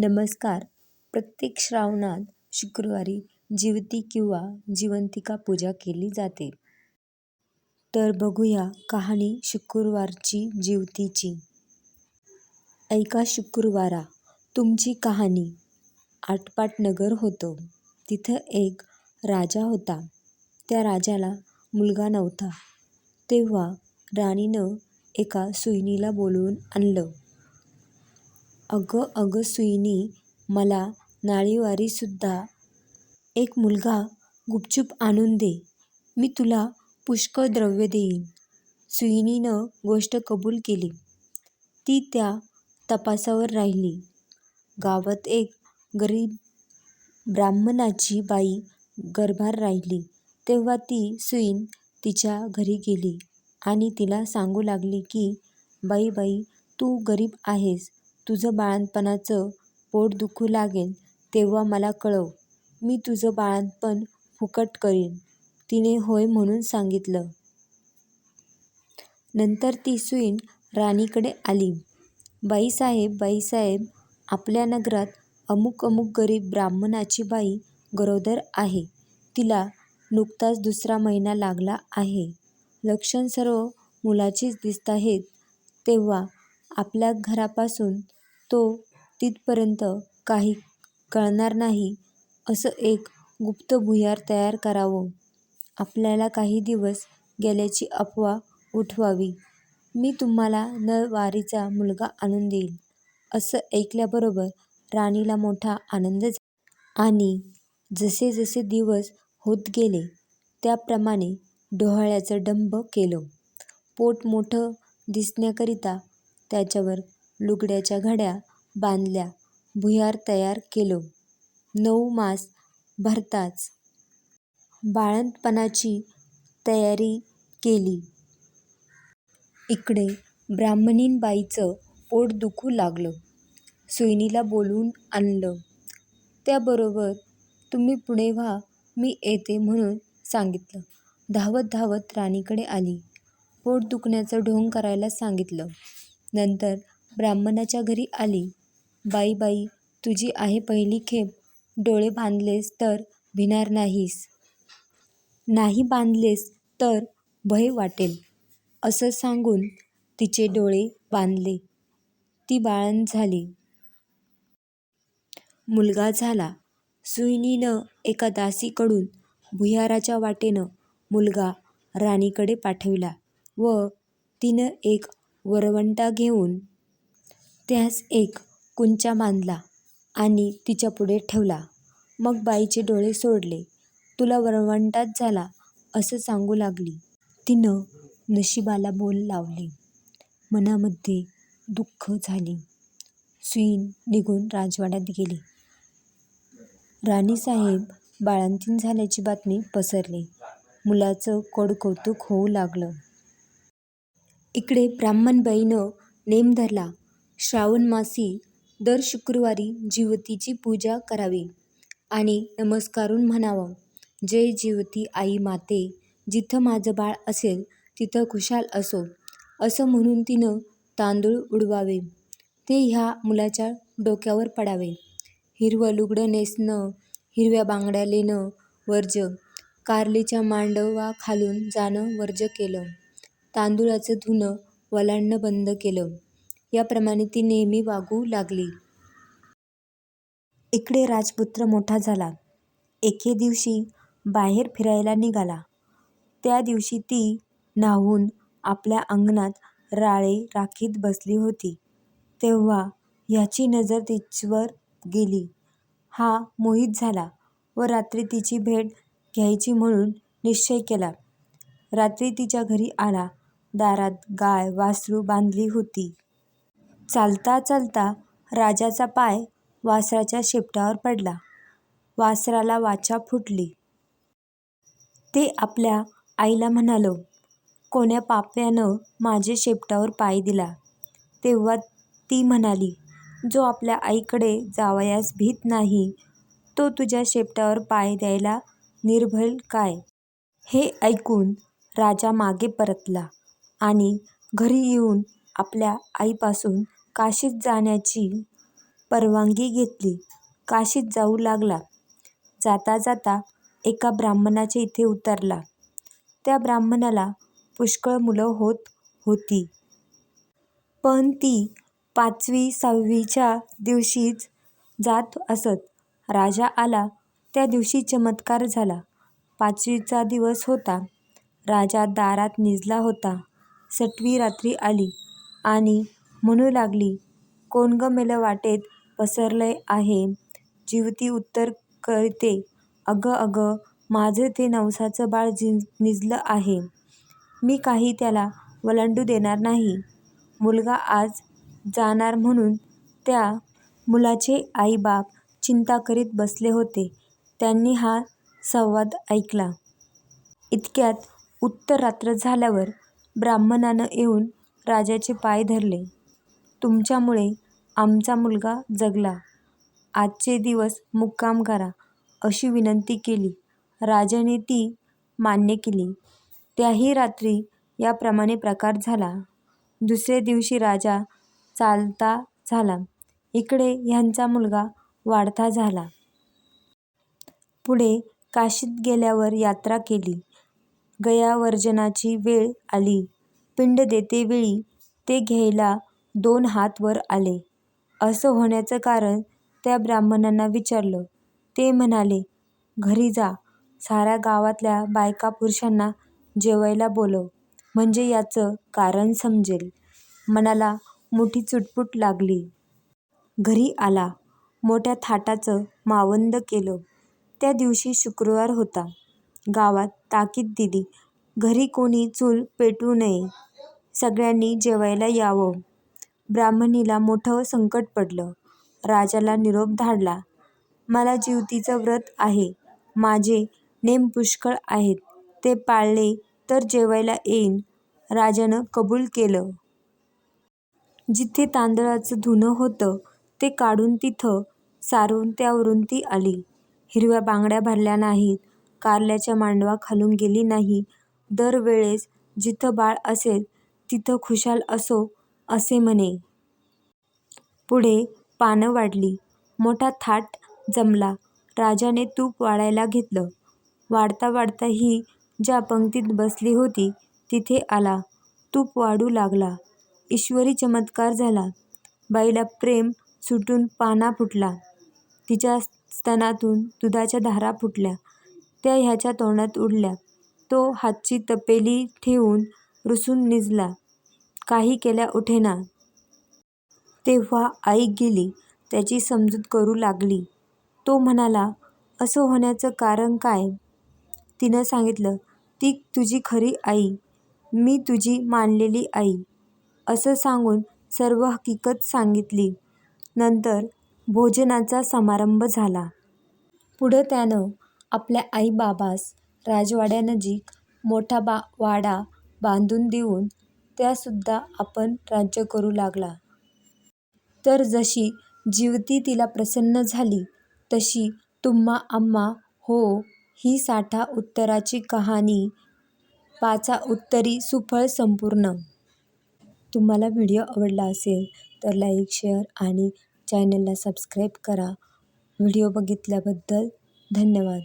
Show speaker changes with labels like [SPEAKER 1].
[SPEAKER 1] नमस्कार. प्रत्येक श्रावणात शुक्रवारी जिवती किंवा जिवंतिका पूजा केली जाते. तर बघूया कहाणी शुक्रवारची जिवतीची. एका शुक्रवारा तुमची कहाणी. आटपाट नगर होतं. तिथं एक राजा होता. त्या राजाला मुलगा नव्हता. तेव्हा राणीनं एका सुईणीला बोलवून आणलं. "अगं अगं सुईणी, मला नाळीवारीसुद्धा एक मुलगा गुपचूप आणून दे. मी तुला पुष्कळ द्रव्य देईन." सुईणीनं गोष्ट कबूल केली. ती त्या तपासावर राहिली. गावात एक गरीब ब्राह्मणाची बाई गर्भार राहिली. तेव्हा ती सुईण तिच्या घरी गेली आणि तिला सांगू लागली की, "बाई बाई, तू गरीब आहेस. तुझं बाळंतपणाचं पोट दुखू लागेल तेव्हा मला कळव. मी तुझं बाळंतपण फुकट करीन." तिने होय म्हणून सांगितलं. नंतर ती सुईण राणीकडे आली. "बाईसाहेब, बाईसाहेब, आपल्या नगरात अमुक अमुक गरीब ब्राह्मणाची बाई गरोदर आहे. तिला नुकताच 2रा महिना लागला आहे. लक्षणं सर्व मुलाचीच दिसताहेत. तेव्हा आपल्या घरापासून तो तिथपर्यंत काही कळणार नाही असं एक गुप्त भुयार तयार करावं. आपल्याला काही दिवस गेल्याची अफवा उठवावी. मी तुम्हाला नळवारीचा मुलगा आणून देईन." असं ऐकल्याबरोबर राणीला मोठा आनंद झाला. आणि जसे जसे दिवस होत गेले त्याप्रमाणे डोहाळ्याचं डंभ केलं. पोट मोठं दिसण्याकरिता त्याच्यावर लुगड्याच्या घड्या बांधल्या. भुयार तयार केलं. 9 मास भरताच बाळंतपणाची तयारी केली. इकडे ब्राह्मणीणबाईचं पोट दुखू लागलं. सुईणीला बोलवून आणलं. त्याबरोबर "तुम्ही पुढे व्हा, मी येते" म्हणून सांगितलं. धावत धावत राणीकडे आली. पोट दुखण्याचं ढोंग करायला सांगितलं. नंतर ब्राह्मणाच्या घरी आली. "बाई बाई, तुझी आहे पहिली खेप. डोळे बांधलेस तर भिणार नाहीस. नाही बांधलेस तर भय वाटेल." असं सांगून तिचे डोळे बांधले. ती बाळंत झाली. मुलगा झाला. सुईणीनं एका दासीकडून भुयाराच्या वाटेनं मुलगा राणीकडे पाठविला व तिनं एक वरवंटा घेऊन त्यास एक कुंचा बांधला आणि तिच्यापुढे ठेवला. मग बाईचे डोळे सोडले. "तुला वरवंटाच झाला" असं सांगू लागली. तिनं नशिबाला बोल लावले. मनामध्ये दुःख झाले. सुईण निघून राजवाड्यात गेली. राणीसाहेब बाळंतीण झाल्याची बातमी पसरली. मुलाचं कोडकौतुक होऊ लागलं. इकडे ब्राह्मणबाईनं नेम धरला. श्रावणमासी दर शुक्रवारी जिवतीची पूजा करावी आणि नमस्कारून म्हणावं, "जय जिवती आई माते, जिथं माझं बाळ असेल तिथं खुशाल असो." असं म्हणून तिनं तांदूळ उडवावे. ते ह्या मुलाच्या डोक्यावर पडावे. हिरवं लुगडं नेसणं, हिरव्या बांगड्या लेणं वर्ज्य. कारलीच्या मांडवाखालून जाणं वर्ज्य केलं. तांदूळाचं धुणं वलांडणं बंद केलं. याप्रमाणे ती नेहमी वागू लागली. इकडे राजपुत्र मोठा झाला. एके दिवशी बाहेर फिरायला निघाला. त्या दिवशी ती न्हाऊन आपल्या अंगणात राळे राखीत बसली होती. तेव्हा ह्याची नजर तिच्यावर गेली. हा मोहित झाला व रात्री तिची भेट घ्यायची म्हणून निश्चय केला. रात्री तिच्या घरी आला. दारात गाय वासरू बांधली होती. चालता चालता राजाचा पाय वासराच्या शेपटावर पडला. वासराला वाचा फुटली. ते आपल्या आईला म्हणालं, "कोण्या पाप्यानं माझे शेपटावर पाय दिला?" तेव्हा ती म्हणाली, "जो आपल्या आईकडे जावयास भीत नाही तो तुझ्या शेपटावर पाय द्यायला निर्भय काय?" हे ऐकून राजा मागे परतला आणि घरी येऊन आपल्या आईपासून काशीत जाण्याची परवानगी घेतली. काशीत जाऊ लागला. जाता जाता एका ब्राह्मणाच्या इथे उतरला. त्या ब्राह्मणाला पुष्कळ मुलं होत होती. पण ती 5वी-6वीच्या दिवशीच जात असत. राजा आला त्या दिवशी चमत्कार झाला. 5वीचा दिवस होता. राजा दारात निजला होता. 6वी रात्री आली आणि म्हणू लागली, "कोण ग मेलं वाटेत पसरलंय आहे?" जिवती उत्तर करीते, "अगं अगं, माझं ते नवसाचं बाळ निजलं आहे. मी काही त्याला वलांडू देणार नाही. मुलगा आज जाणार म्हणून त्या मुलाचे आई-बाप चिंता करीत बसले होते. त्यांनी हा संवाद ऐकला. इतक्यात उत्तरात्र झाल्यावर ब्राह्मणानं येऊन राजाचे पाय धरले. "तुमच्यामुळे आमचा मुलगा जगला. आजचे दिवस मुक्काम करा," अशी विनंती केली. राजाने ती मान्य केली. त्याही रात्री याप्रमाणे प्रकार झाला. दुसरे दिवशी राजा चालता झाला. इकडे ह्यांचा मुलगा वाढता झाला. पुढे काशीत गेल्यावर यात्रा केली. गयावर्जनाची वेळ आली. पिंड देतेवेळी ते घ्यायला 2 हात वर आले. असं होण्याचं कारण त्या ब्राह्मणांना विचारलं. ते म्हणाले, "घरी जा. साऱ्या गावातल्या बायका-पुरुषांना जेवायला बोलव, म्हणजे याचं कारण समजेल." मनाला मोठी चुटपूट लागली. घरी आला. मोठ्या थाटाचं मावंद केलं. त्या दिवशी शुक्रवार होता. गावात ताकीद दिली, घरी कोणी चूल पेटवू नये. सगळ्यांनी जेवायला यावं. ब्राह्मणीला मोठं संकट पडलं. राजाला निरोप धाडला, "मला जिवतीचं व्रत आहे. माझे नेम पुष्कळ आहेत. ते पाळले तर जेवायला येईन." राजानं कबूल केलं. जिथे तांदळाचं धुणं होतं ते काढून तिथं सारून त्यावरून ती आली. हिरव्या बांगड्या भरल्या नाहीत. कारल्याच्या मांडवाखालून गेली नाही. दर वेळेस जिथं बाळ असेल तिथं खुशाल असो असे म्हणे. पुढे पानं वाढली. मोठा थाट जमला. राजाने तूप वाढायला घेतलं. वाढता वाढता ही ज्या पंक्तीत बसली होती तिथे आला. तूप वाढू लागला. ईश्वरी चमत्कार झाला. बाईला प्रेम सुटून पाना फुटला. तिच्या स्तनातून दुधाच्या धारा फुटल्या. त्या ह्याच्या तोंडात उडल्या. तो हातची तपेली ठेवून रुसून निजला. काही केल्या उठेना. तेव्हा आई गेली. त्याची समजूत करू लागली. तो म्हणाला, "असं होण्याचं कारण काय?" तिनं सांगितलं, "ती तुझी खरी आई. मी तुझी मानलेली आई." असं सांगून सर्व हकीकत सांगितली. नंतर भोजनाचा समारंभ झाला. पुढं त्यानं आपल्या आई-बाबास राजवाड्यानजीक मोठा वाडा बांधून देऊन त्यातसुद्धा आपण राज्य करू लागला. तर जशी जिवती तिला प्रसन्न झाली तशी तुम्हा आम्हा हो ही साठा उत्तराची कहाणी पाचा उत्तरी सुफळ संपूर्ण. तुम्हाला व्हिडिओ आवडला असेल तर लाईक, शेअर आणि चॅनलला सबस्क्राईब करा. व्हिडिओ बघितल्याबद्दल धन्यवाद.